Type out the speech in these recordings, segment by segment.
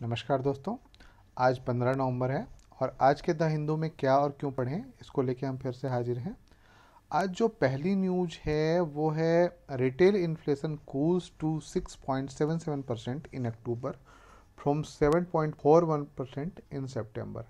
नमस्कार दोस्तों। आज 15 नवंबर है और आज के द हिंदू में क्या और क्यों पढ़ें इसको लेके हम फिर से हाजिर हैं। आज जो पहली न्यूज है वो है retail inflation cools to 6.77% in October from 7.41% in September.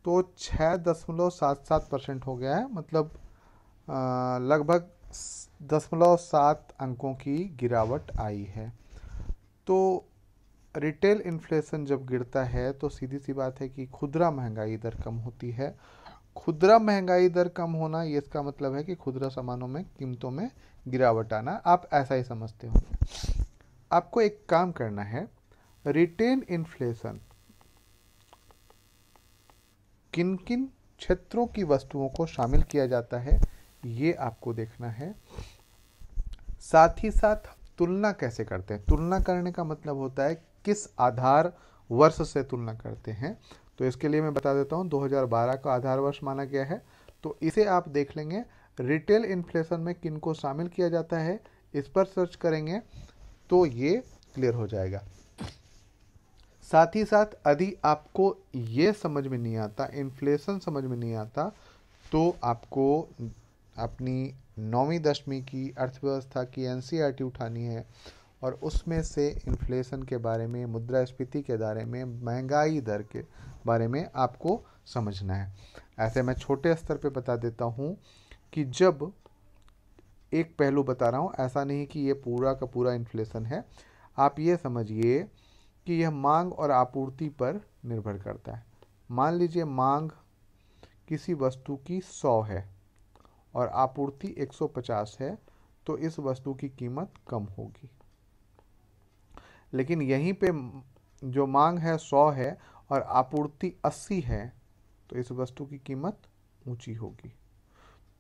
तो 6.77% हो गया है, मतलब लगभग 0.7 अंकों की गिरावट आई है। तो रिटेल इन्फ्लेशन जब गिरता है तो सीधी सी बात है कि खुदरा महंगाई दर कम होती है। खुदरा महंगाई दर कम होना ये इसका मतलब है कि खुदरा सामानों में कीमतों में गिरावट आना। आप ऐसा ही समझते होंगे। आपको एक काम करना है, रिटेल इन्फ्लेशन किन किन क्षेत्रों की वस्तुओं को शामिल किया जाता है ये आपको देखना है। साथ ही साथ तुलना कैसे करते हैं। तुलना करने का मतलब होता है किस आधार वर्ष से तुलना करते हैं। तो इसके लिए मैं बता देता हूँ 2012 का आधार वर्ष माना गया है। तो इसे आप देख लेंगे, रिटेल इन्फ्लेशन में किन को शामिल किया जाता है इस पर सर्च करेंगे तो ये क्लियर हो जाएगा। साथ ही साथ यदि आपको ये समझ में नहीं आता, इन्फ्लेशन समझ में नहीं आता, तो आपको अपनी 9वीं-10वीं की अर्थव्यवस्था की एनसीईआरटी उठानी है और उसमें से इन्फ्लेशन के बारे में, मुद्रास्फीति के बारे में, महंगाई दर के बारे में आपको समझना है। ऐसे मैं छोटे स्तर पे बता देता हूँ कि जब एक पहलू बता रहा हूँ, ऐसा नहीं कि ये पूरा का पूरा इन्फ्लेशन है। आप ये समझिए कि यह मांग और आपूर्ति पर निर्भर करता है। मान लीजिए मांग किसी वस्तु की 100 है और आपूर्ति 150 है, तो इस वस्तु की कीमत कम होगी। लेकिन यहीं पे जो मांग है 100 है और आपूर्ति 80 है, तो इस वस्तु की कीमत ऊंची होगी।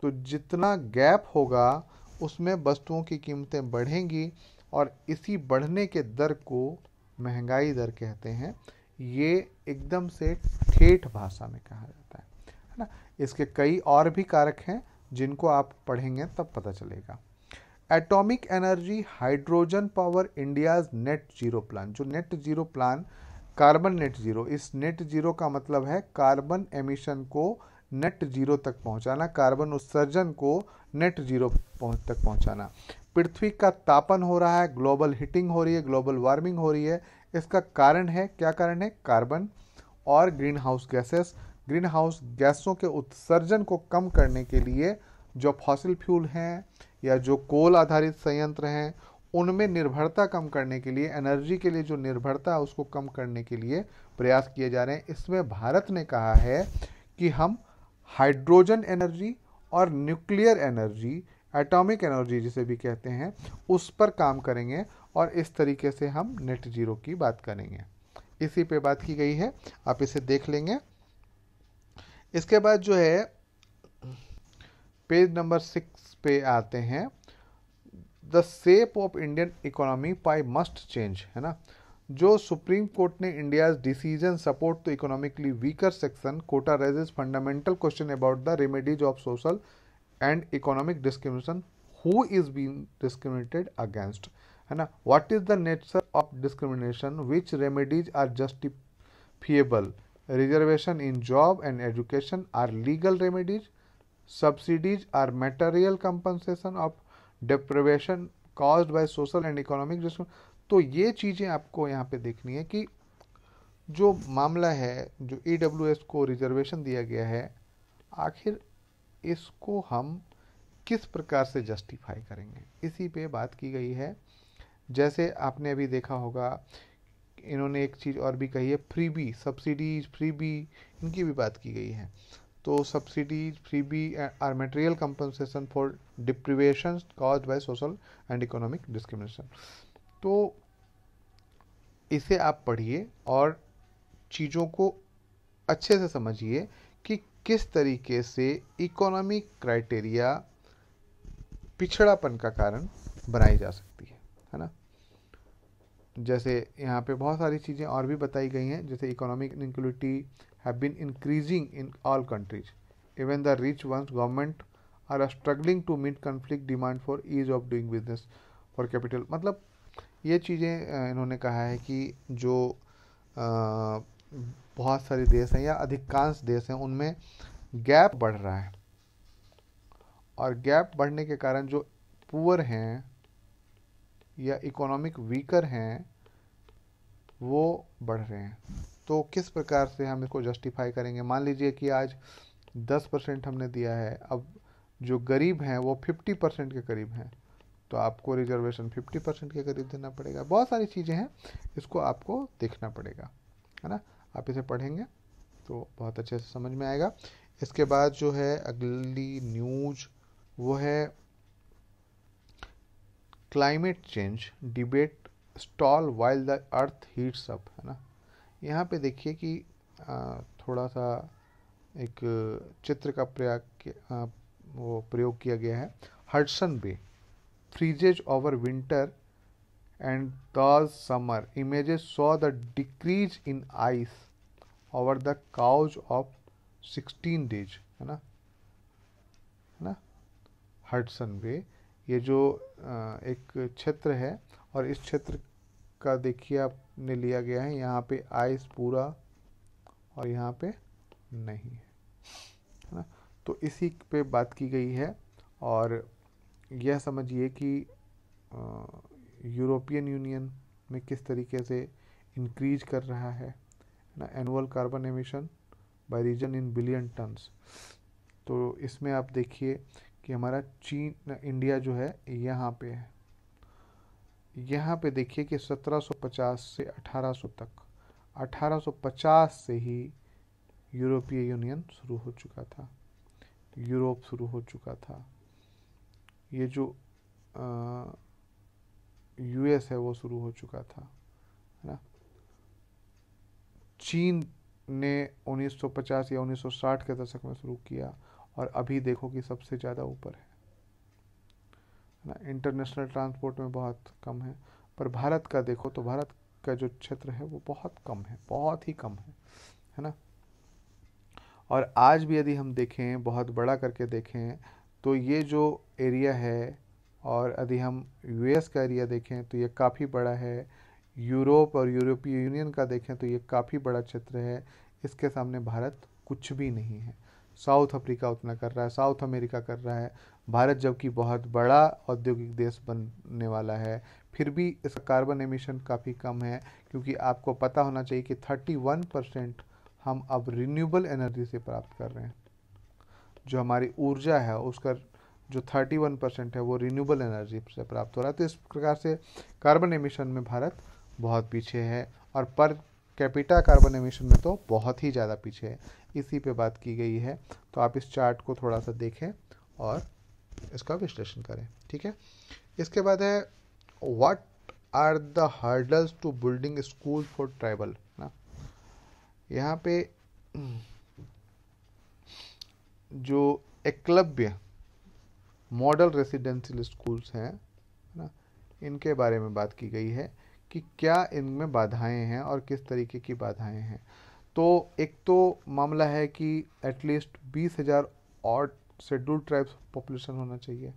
तो जितना गैप होगा उसमें वस्तुओं की कीमतें बढ़ेंगी और इसी बढ़ने के दर को महंगाई दर कहते हैं। ये एकदम से ठेठ भाषा में कहा जाता है ना। इसके कई और भी कारक हैं जिनको आप पढ़ेंगे तब पता चलेगा। Atomic energy hydrogen power India's net zero plan. जो net zero plan, carbon net zero, इस नेट जीरो का मतलब है कार्बन एमिशन को नेट जीरो तक पहुंचाना, कार्बन उत्सर्जन को नेट जीरो तक पहुंचाना। पृथ्वी का तापन हो रहा है, ग्लोबल हीटिंग हो रही है, ग्लोबल वार्मिंग हो रही है। इसका कारण है, क्या कारण है? कार्बन और green house gases. Green house गैसों के उत्सर्जन को कम करने के लिए जो फॉसिल फ्यूल हैं या जो कोल आधारित संयंत्र हैं उनमें निर्भरता कम करने के लिए, एनर्जी के लिए जो निर्भरता है उसको कम करने के लिए प्रयास किए जा रहे हैं। इसमें भारत ने कहा है कि हम हाइड्रोजन एनर्जी और न्यूक्लियर एनर्जी, एटॉमिक एनर्जी जिसे भी कहते हैं, उस पर काम करेंगे और इस तरीके से हम नेट जीरो की बात करेंगे। इसी पे बात की गई है, आप इसे देख लेंगे। इसके बाद जो है पेज नंबर 6 पे आते हैं। The shape of Indian economy pie must change, है ना। जो सुप्रीम कोर्ट ने India decision support to economically weaker section quota raises fundamental question about the remedies of social and economic discrimination, who is being discriminated against, है ना। What is the nature of discrimination, which remedies are justifiable, reservation in job and education are legal remedies, subsidies are material compensation of deprivation caused by social and economic discrimination। तो ये चीज़ें आपको यहाँ पे देखनी है कि जो मामला है, जो ईडब्ल्यूएस को रिजर्वेशन दिया गया है, आखिर इसको हम किस प्रकार से जस्टिफाई करेंगे, इसी पे बात की गई है। जैसे आपने अभी देखा होगा, इन्होंने एक चीज़ और भी कही है, फ्रीबी, सब्सिडीज, फ्रीबी, इनकी भी बात की गई है। तो subsidies, freebie are material compensation for deprivation caused by social and economic discrimination. तो इसे आप पढ़िए और चीज़ों को अच्छे से समझिए कि किस तरीके से इकोनॉमिक क्राइटेरिया पिछड़ापन का कारण बनाई जा सकती है ना। जैसे यहाँ पे बहुत सारी चीज़ें और भी बताई गई हैं, जैसे economic inequality have been increasing in all countries. Even the rich ones government are struggling to meet conflict demand for ease of doing business for capital। मतलब ये चीज़ें इन्होंने कहा है कि जो बहुत सारे देश हैं या अधिकांश देश हैं उनमें गैप बढ़ रहा है, और गैप बढ़ने के कारण जो पुअर हैं या इकोनॉमिक वीकर हैं वो बढ़ रहे हैं। तो किस प्रकार से हम इसको जस्टिफाई करेंगे? मान लीजिए कि आज 10% हमने दिया है, अब जो गरीब हैं वो 50% के करीब हैं, तो आपको रिजर्वेशन 50% के करीब देना पड़ेगा। बहुत सारी चीज़ें हैं, इसको आपको देखना पड़ेगा, है ना। आप इसे पढ़ेंगे तो बहुत अच्छे से समझ में आएगा। इसके बाद जो है अगली न्यूज वो है climate change debate stall while the earth heats up, है ना। यहाँ पे देखिए कि थोड़ा सा एक चित्र का प्रयोग किया गया है। Hudson Bay freezes over winter and thus summer images saw the decrease in ice over the course of 16 days, है ना, है ना। हडसन बे ये जो एक क्षेत्र है, और इस क्षेत्र का देखिए आपने लिया गया है, यहाँ पे आइस पूरा और यहाँ पे नहीं है ना। तो इसी पे बात की गई है, और यह समझिए कि यूरोपियन यूनियन में किस तरीके से इंक्रीज कर रहा है ना, annual carbon emission by region in billion tons. तो इसमें आप देखिए कि हमारा चीन इंडिया जो है यहाँ पे है। यहाँ पे देखिए कि 1750 से 1800 तक, 1850 से ही यूरोपीय यूनियन शुरू हो चुका था, यूरोप शुरू हो चुका था। ये जो यूएस है वो शुरू हो चुका था, है ना। चीन ने 1950 या 1960 के दशक में शुरू किया, और अभी देखो कि सबसे ज़्यादा ऊपर है ना। इंटरनेशनल ट्रांसपोर्ट में बहुत कम है, पर भारत का देखो तो भारत का जो क्षेत्र है वो बहुत कम है, बहुत ही कम है ना। और आज भी यदि हम देखें, बहुत बड़ा करके देखें, तो ये जो एरिया है, और यदि हम यूएस का एरिया देखें तो ये काफ़ी बड़ा है, यूरोप और यूरोपीय यूनियन का देखें तो ये काफ़ी बड़ा क्षेत्र है। इसके सामने भारत कुछ भी नहीं है। साउथ अफ्रीका उतना कर रहा है, साउथ अमेरिका कर रहा है, भारत जबकि बहुत बड़ा औद्योगिक देश बनने वाला है, फिर भी इसका कार्बन एमिशन काफ़ी कम है। क्योंकि आपको पता होना चाहिए कि 31% हम अब रिन्यूएबल एनर्जी से प्राप्त कर रहे हैं। जो हमारी ऊर्जा है उसका जो 31% है वो रिन्यूएबल एनर्जी से प्राप्त हो रहा है। तो इस प्रकार से कार्बन एमिशन में भारत बहुत पीछे है, और पर कैपिटा कार्बन एमिशन में तो बहुत ही ज़्यादा पीछे है। इसी पे बात की गई है। तो आप इस चार्ट को थोड़ा सा देखें और इसका विश्लेषण करें, ठीक है। इसके बाद है what are the hurdles to building school for tribal ना। यहाँ पे जो एकलव्य मॉडल रेसिडेंशियल स्कूल्स हैं ना, इनके बारे में बात की गई है कि क्या इनमें बाधाएं हैं और किस तरीके की बाधाएं हैं। तो एक तो मामला है कि एटलीस्ट 20,000 और शेड्यूल्ड ट्राइब्स पॉपुलेशन होना चाहिए,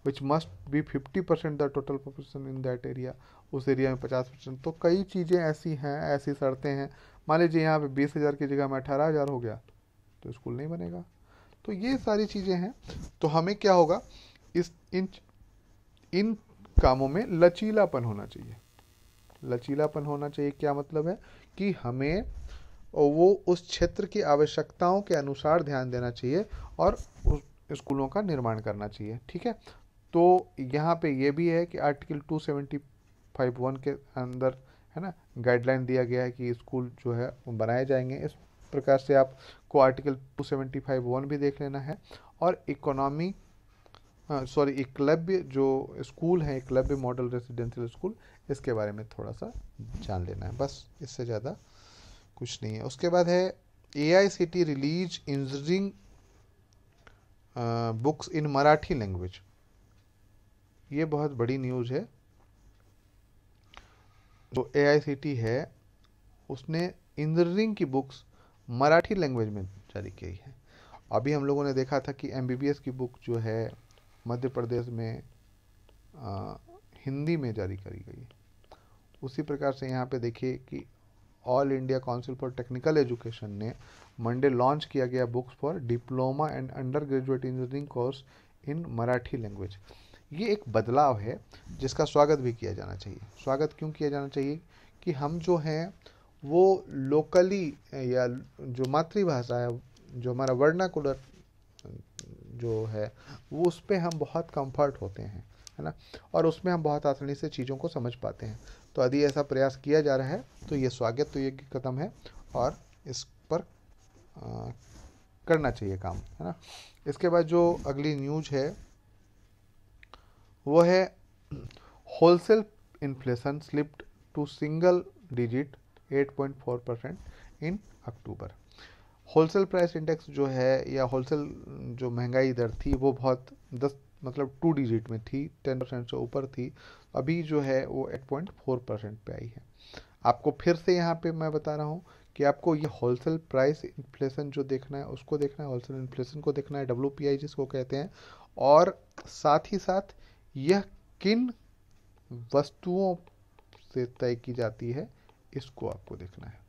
which must be 50% the total population in that area. उस एरिया में 50%। तो कई चीज़ें ऐसी हैं, ऐसी शर्तें हैं। मान लीजिए यहाँ पे 20,000 की जगह में 18,000 हो गया तो स्कूल नहीं बनेगा। तो ये सारी चीज़ें हैं। तो हमें क्या होगा, इस इन कामों में लचीलापन होना चाहिए। लचीलापन होना चाहिए क्या मतलब है कि हमें वो उस क्षेत्र की आवश्यकताओं के अनुसार ध्यान देना चाहिए और उस स्कूलों का निर्माण करना चाहिए, ठीक है। तो यहाँ पे ये भी है कि आर्टिकल 275(1) के अंदर, है ना, गाइडलाइन दिया गया है कि स्कूल जो है वो बनाए जाएंगे। इस प्रकार से आपको आर्टिकल 275(1) भी देख लेना है। और इकोनॉमी एकलव्य जो स्कूल है, एकलव्य मॉडल रेसिडेंशियल स्कूल, इसके बारे में थोड़ा सा जान लेना है, बस इससे ज़्यादा कुछ नहीं है। उसके बाद है AICT रिलीज इंजीनियरिंग बुक्स इन मराठी लैंग्वेज। ये बहुत बड़ी न्यूज़ है। जो AICT है उसने इंजीनियरिंग की बुक्स मराठी लैंग्वेज में जारी की है। अभी हम लोगों ने देखा था कि MBBS की बुक जो है मध्य प्रदेश में हिंदी में जारी करी गई। उसी प्रकार से यहाँ पे देखिए कि all India council for technical education ने मंडे लॉन्च किया गया books for diploma and under graduate engineering course in Marathi language. ये एक बदलाव है जिसका स्वागत भी किया जाना चाहिए। स्वागत क्यों किया जाना चाहिए कि हम जो हैं वो लोकली या जो मातृभाषा है, जो हमारा वर्नाकुलर जो है वो उस पर हम बहुत कंफर्ट होते हैं, है ना, और उसमें हम बहुत आसानी से चीज़ों को समझ पाते हैं। तो यदि ऐसा प्रयास किया जा रहा है तो ये स्वागत तो ये कदम है और इस पर करना चाहिए काम, है ना। इसके बाद जो अगली न्यूज है वो है wholesale inflation slipped to single digit 8.4% in October. Wholesale price index जो है या होलसेल जो महंगाई दर थी वो बहुत 10 मतलब 2 डिजिट में थी, 10% से ऊपर थी। अभी जो है वो 8.4% पे आई है। आपको फिर से यहाँ पे मैं बता रहा हूँ कि आपको ये होलसेल प्राइस इन्फ्लेशन जो देखना है उसको देखना है, होलसेल इन्फ्लेशन को देखना है, WPI जिसको कहते हैं, और साथ ही साथ यह किन वस्तुओं से तय की जाती है इसको आपको देखना है।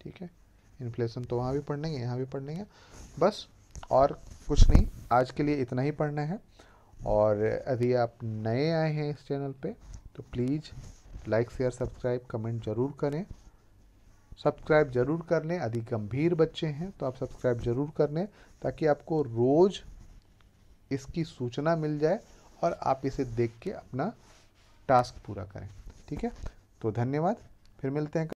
ठीक है, इन्फ्लेशन तो वहाँ भी पढ़ लेंगे, यहाँ भी पढ़ लेंगे, बस और कुछ नहीं। आज के लिए इतना ही पढ़ना है। और यदि आप नए आए हैं इस चैनल पे तो please like share subscribe comment ज़रूर करें। सब्सक्राइब ज़रूर कर लें, यदि गंभीर बच्चे हैं तो आप सब्सक्राइब ज़रूर कर लें ताकि आपको रोज़ इसकी सूचना मिल जाए और आप इसे देख के अपना टास्क पूरा करें। ठीक है, तो धन्यवाद, फिर मिलते हैं।